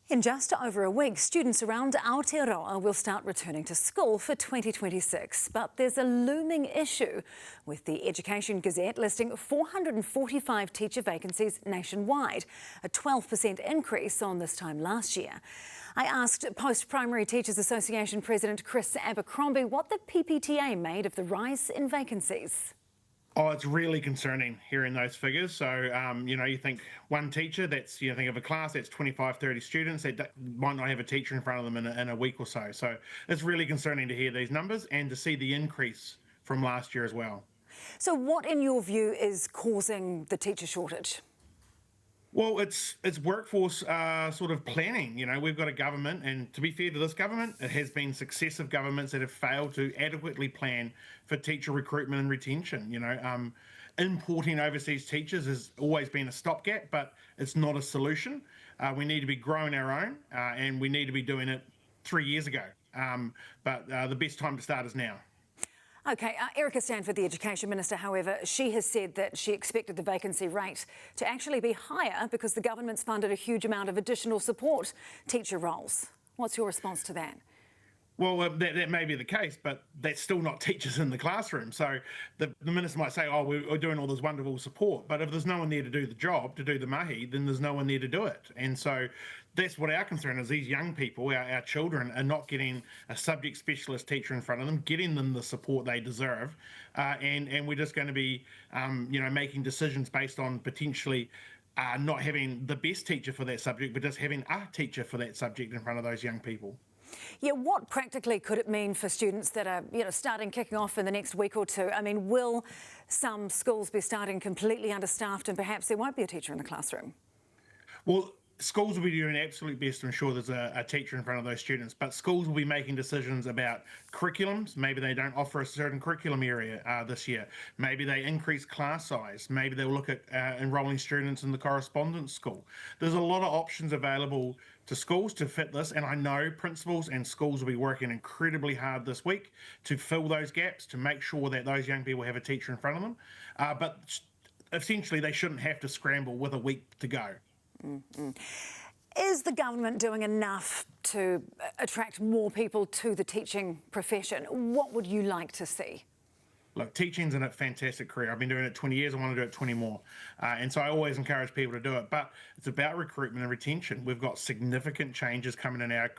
In just over a week, students around Aotearoa will start returning to school for 2026. But there's a looming issue, with the Education Gazette listing 445 teacher vacancies nationwide, a 12% increase on this time last year. I asked Post-Primary Teachers Association President Chris Abercrombie what the PPTA made of the rise in vacancies. Oh, it's really concerning hearing those figures. So, you think one teacher, think of a class, that's 25, 30 students that might not have a teacher in front of them in a week or so. So it's really concerning to hear these numbers and to see the increase from last year as well. So what, in your view, is causing the teacher shortage? Well, it's workforce sort of planning. We've got a government, and to be fair to this government, it has been successive governments that have failed to adequately plan for teacher recruitment and retention. Importing overseas teachers has always been a stopgap, but it's not a solution. We need to be growing our own, and we need to be doing it 3 years ago. But the best time to start is now. OK, Erica Stanford, the Education Minister, however, she has said that she expected the vacancy rate to actually be higher because the government's funded a huge amount of additional support teacher roles. What's your response to that? Well, that may be the case, but that's still not teachers in the classroom. So the minister might say, oh, we're doing all this wonderful support, but if there's no one there to do the job, to do the mahi, then there's no one there to do it. And so that's what our concern is. These young people, our children, are not getting a subject specialist teacher in front of them, getting them the support they deserve. And we're just going to be, making decisions based on potentially not having the best teacher for that subject, but just having a teacher for that subject in front of those young people. Yeah, what practically could it mean for students that are, kicking off in the next week or two? I mean, will some schools be starting completely understaffed and perhaps there won't be a teacher in the classroom? Well, schools will be doing their absolute best to ensure there's a teacher in front of those students, but schools will be making decisions about curriculums. Maybe they don't offer a certain curriculum area this year. Maybe they increase class size. Maybe they'll look at enrolling students in the correspondence school. There's a lot of options available to schools to fit this, and I know principals and schools will be working incredibly hard this week to fill those gaps, to make sure that those young people have a teacher in front of them. But essentially, they shouldn't have to scramble with a week to go. Mm-hmm. Is the government doing enough to attract more people to the teaching profession? What would you like to see? Look, teaching's a fantastic career. I've been doing it 20 years. I want to do it 20 more. And so I always encourage people to do it. But it's about recruitment and retention. We've got significant changes coming in our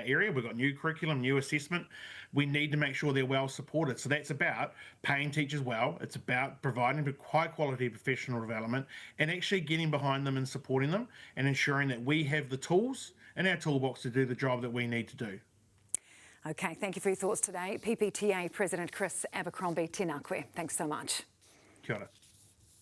area. We've got new curriculum, new assessment. We need to make sure they're well supported. So that's about paying teachers well. It's about providing high quality professional development and actually getting behind them and supporting them and ensuring that we have the tools in our toolbox to do the job that we need to do. OK, thank you for your thoughts today. PPTA President Chris Abercrombie, tēnā koe. Thanks so much. Kia ora.